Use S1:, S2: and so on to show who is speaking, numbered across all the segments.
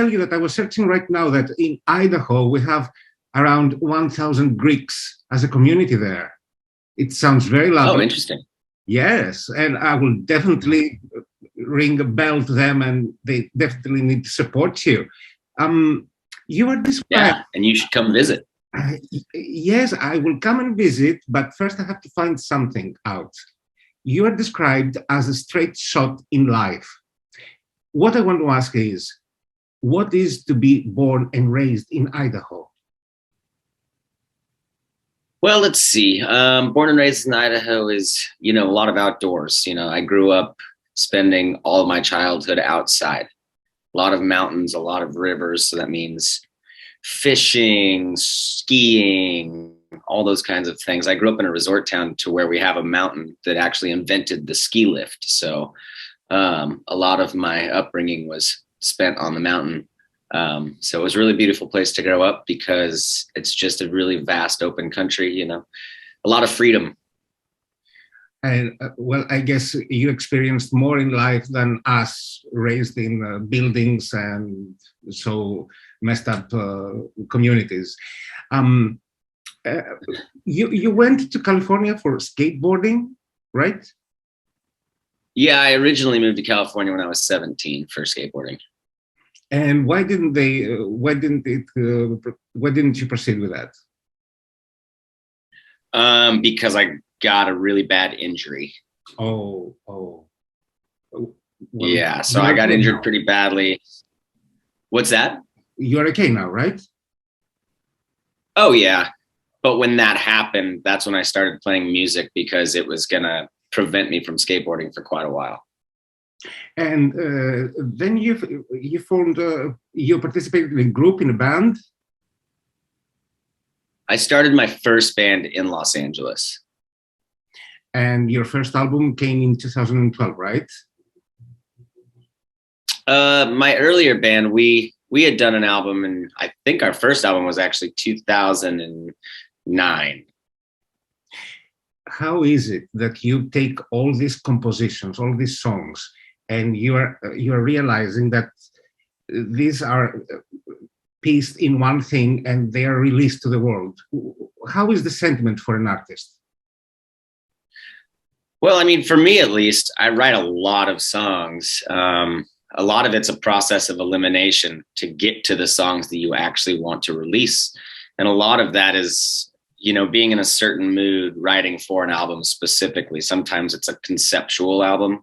S1: tell you that I was searching right now that in Idaho, we have around 1,000 Greeks as a community there. It sounds very lovely.
S2: Oh, interesting.
S1: Yes, and I will definitely ring a bell to them, and they definitely need to support you. You are described.
S2: Yeah, and you should come visit.
S1: Yes, I will come and visit, but first I have to find something out. You are described as a straight shot in life. What I want to ask is, what is to be born and raised in Idaho?
S2: Well, let's see. Born and raised in Idaho is, a lot of outdoors. I grew up spending all of my childhood outside. A lot of mountains, a lot of rivers. So that means fishing, skiing, all those kinds of things. I grew up in a resort town to where we have a mountain that actually invented the ski lift. So a lot of my upbringing was spent on the mountain. So it was a really beautiful place to grow up because it's just a really vast open country, a lot of freedom.
S1: And well, I guess you experienced more in life than us, raised in buildings and so messed up communities. You went to California for skateboarding, right?
S2: Yeah, I originally moved to California when I was 17 for skateboarding.
S1: And why didn't you proceed with that?
S2: Because I got a really bad injury.
S1: Well,
S2: yeah, so I got injured pretty badly. What's that?
S1: You're okay now, right?
S2: Oh, yeah. But when that happened, that's when I started playing music because it was going to prevent me from skateboarding for quite a while.
S1: And then you formed, you participated in a group, in a band?
S2: I started my first band in Los Angeles.
S1: And your first album came in 2012, right?
S2: My earlier band, we had done an album, and I think our first album was actually 2009.
S1: How is it that you take all these compositions, all these songs, and you are realizing that these are pieced in one thing and they are released to the world? How is the sentiment for an artist?
S2: Well, I mean, for me at least, I write a lot of songs. A lot of it's a process of elimination to get to the songs that you actually want to release. And a lot of that is, being in a certain mood, writing for an album specifically. Sometimes it's a conceptual album,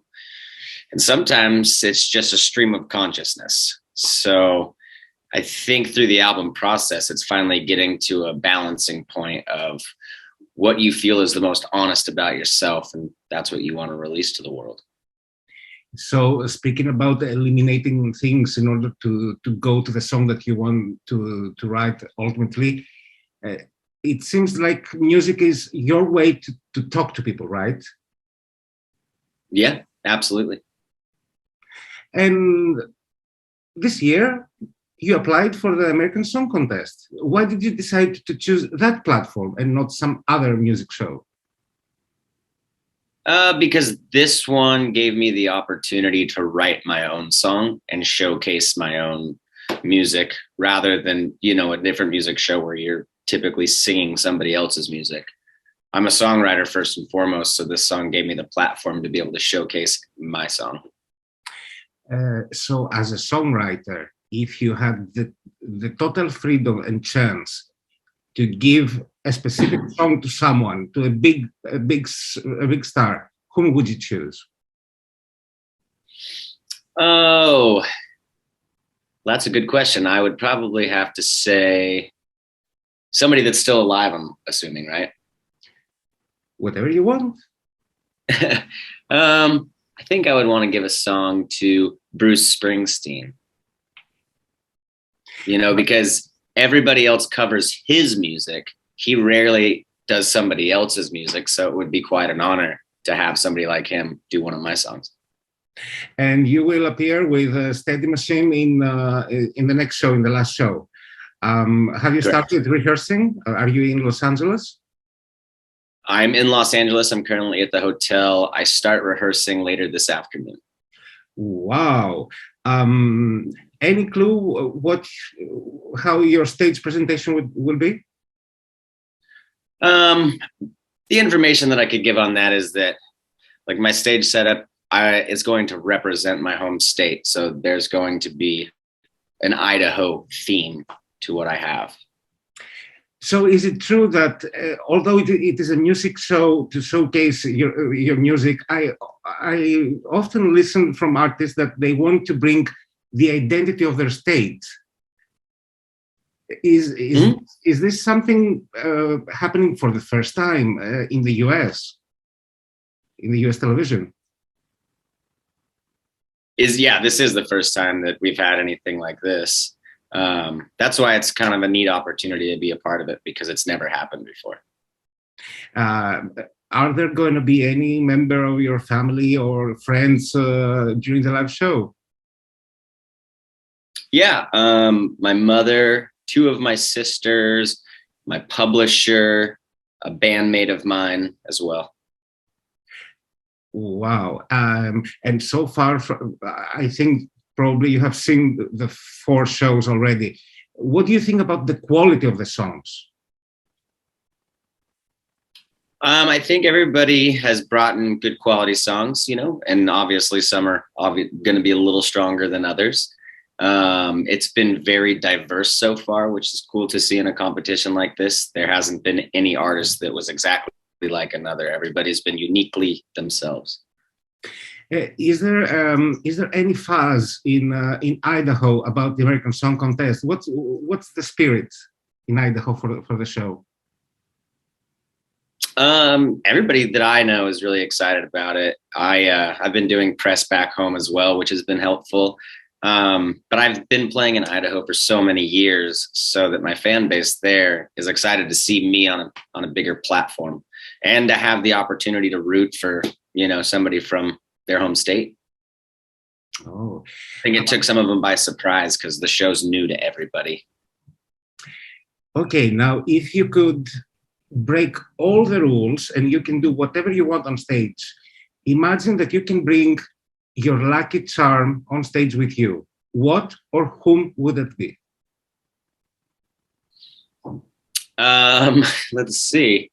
S2: and sometimes it's just a stream of consciousness. So I think through the album process, it's finally getting to a balancing point of what you feel is the most honest about yourself, and that's what you want to release to the world.
S1: So speaking about eliminating things in order to go to the song that you want to write ultimately, it seems like music is your way to talk to people, right?
S2: Yeah, absolutely.
S1: And this year, you applied for the American Song Contest. Why did you decide to choose that platform and not some other music show?
S2: Because this one gave me the opportunity to write my own song and showcase my own music rather than, a different music show where you're typically singing somebody else's music. I'm a songwriter first and foremost, so this song gave me the platform to be able to showcase my song.
S1: So as a songwriter, if you had the total freedom and chance to give a specific song to someone, to a big star, whom would you choose?
S2: Oh, that's a good question. I would probably have to say somebody that's still alive, I'm assuming, right?
S1: Whatever you want.
S2: I think I would want to give a song to Bruce Springsteen. Because everybody else covers his music. He rarely does somebody else's music. So it would be quite an honor to have somebody like him do one of my songs.
S1: And you will appear with a Steady Machine in the next show, in the last show. Have you started rehearsing? Are you in Los Angeles?
S2: I'm in Los Angeles. I'm currently at the hotel. I start rehearsing later this afternoon.
S1: Wow. Any clue how your stage presentation will be?
S2: The information that I could give on that is that, like, my stage setup is going to represent my home state. So there's going to be an Idaho theme to what I have.
S1: So is it true that although it is a music show to showcase your music, I often listen from artists that they want to bring the identity of their state. Is this something happening for the first time in the US, in the US television?
S2: This is the first time that we've had anything like this. That's why it's kind of a neat opportunity to be a part of it, because it's never happened before.
S1: Are there going to be any member of your family or friends during the live show?
S2: Yeah, my mother, two of my sisters, my publisher, a bandmate of mine as well.
S1: Wow. And so far, I think probably you have seen the 4 shows already. What do you think about the quality of the songs?
S2: I think everybody has brought in good quality songs, and obviously some are going to be a little stronger than others. It's been very diverse so far, which is cool to see in a competition like this. There hasn't been any artist that was exactly like another. Everybody's been uniquely themselves.
S1: Is there any fuzz in Idaho about the American Song Contest? What's the spirit in Idaho for the show?
S2: Everybody that I know is really excited about it. I've been doing press back home as well, which has been helpful. But I've been playing in Idaho for so many years, so that my fan base there is excited to see me on a bigger platform, and to have the opportunity to root for, somebody from their home state.
S1: Oh,
S2: I think it took some of them by surprise, because the show's new to everybody.
S1: Okay, now if you could break all the rules and you can do whatever you want on stage, imagine that you can bring your lucky charm on stage with you. What or whom would it be?
S2: Let's see.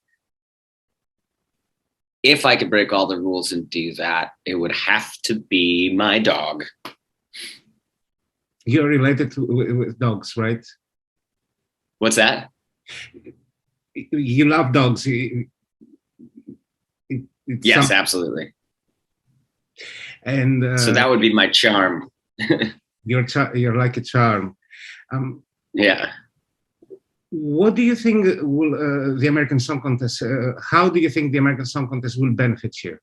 S2: If I could break all the rules and do that, it would have to be my dog.
S1: You're related with dogs, right?
S2: What's that?
S1: You love dogs.
S2: Yes, absolutely.
S1: And
S2: so that would be my charm.
S1: You're like a charm.
S2: Yeah.
S1: What do you think will the American Song Contest? How do you think the American Song Contest will benefit you?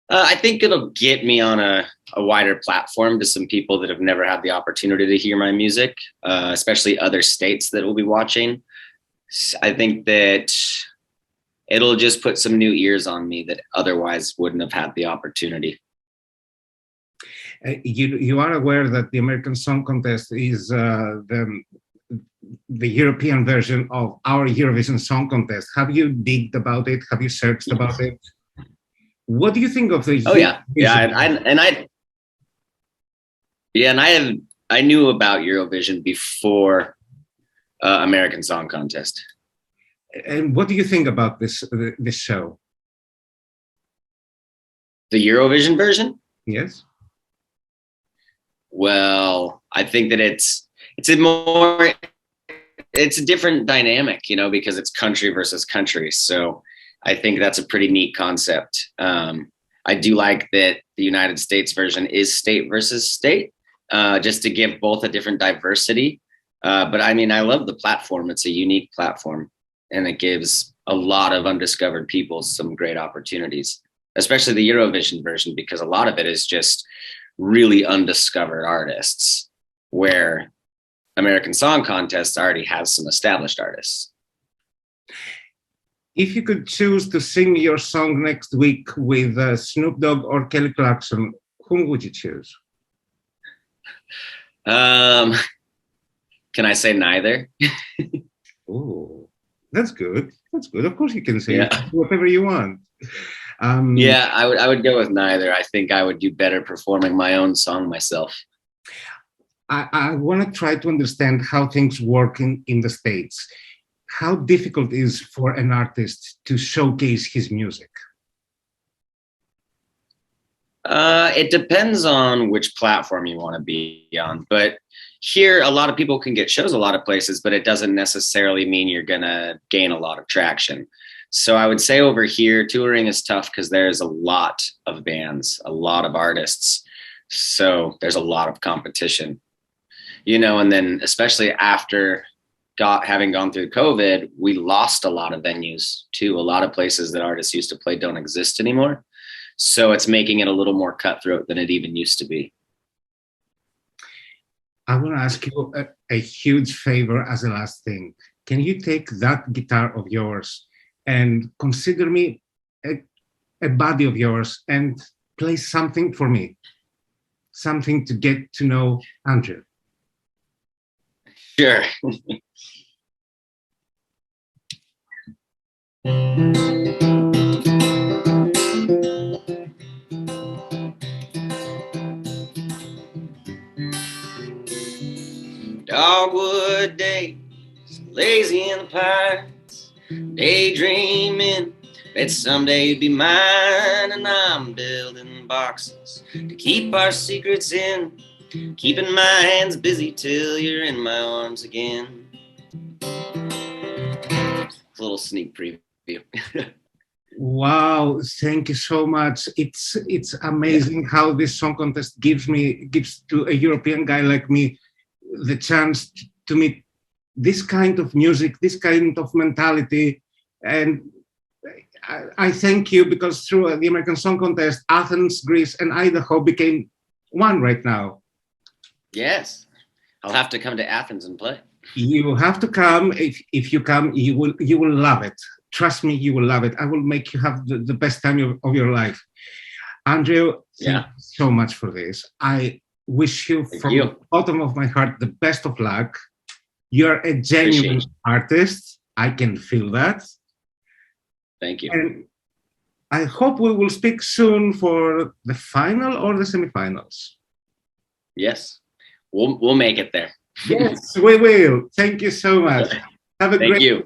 S2: I think it'll get me on a wider platform to some people that have never had the opportunity to hear my music, especially other states that will be watching. I think that it'll just put some new ears on me that otherwise wouldn't have had the opportunity.
S1: You are aware that the American Song Contest is the European version of our Eurovision Song Contest. Have you digged about it? Have you searched about it? What do you think of the?
S2: Oh yeah, I knew about Eurovision before American Song Contest.
S1: And what do you think about this show?
S2: The Eurovision version?
S1: Yes.
S2: Well, I think that it's a different dynamic, because it's country versus country. So I think that's a pretty neat concept. I do like that the United States version is state versus state, just to give both a different diversity. But I mean, I love the platform. It's a unique platform, and it gives a lot of undiscovered people some great opportunities, especially the Eurovision version, because a lot of it is just really undiscovered artists, where American Song Contest already has some established artists.
S1: If you could choose to sing your song next week with Snoop Dogg or Kelly Clarkson, whom would you choose?
S2: Can I say neither?
S1: Oh, that's good. That's good. Of course you can say whatever you want.
S2: Yeah, I would go with neither. I think I would do better performing my own song myself.
S1: I want to try to understand how things work in the States. How difficult is for an artist to showcase his music?
S2: It depends on which platform you want to be on. But here, a lot of people can get shows a lot of places, but it doesn't necessarily mean you're going to gain a lot of traction. So I would say over here, touring is tough because there's a lot of bands, a lot of artists. So there's a lot of competition, and then especially after having gone through COVID, we lost a lot of venues too. A lot of places that artists used to play don't exist anymore. So it's making it a little more cutthroat than it even used to be.
S1: I want to ask you a huge favor as a last thing. Can you take that guitar of yours and consider me a buddy of yours and play something for me? Something to get to know Andrew.
S2: Sure. Dogwood days, lazy in the pines, daydreaming that someday you'd be mine, and I'm building boxes to keep our secrets in, keeping my hands busy till you're in my arms again. A little sneak preview.
S1: Wow, thank you so much. It's amazing how this song contest gives to a European guy like me the chance to meet this kind of music, this kind of mentality. And I thank you, because through the American Song Contest, Athens, Greece, and Idaho became one right now.
S2: Yes, I'll have to come to Athens and play.
S1: You have to come. If you come, you will love it. Trust me, you will love it. I will make you have the best time of your life. Andrew, thank you so much for this. I wish you from the bottom of my heart the best of luck. You're a genuine artist. I can feel that.
S2: Thank you.
S1: And I hope we will speak soon for the final or the semifinals.
S2: Yes, we'll make it there.
S1: Yes, we will. Thank you so much. Have a great day.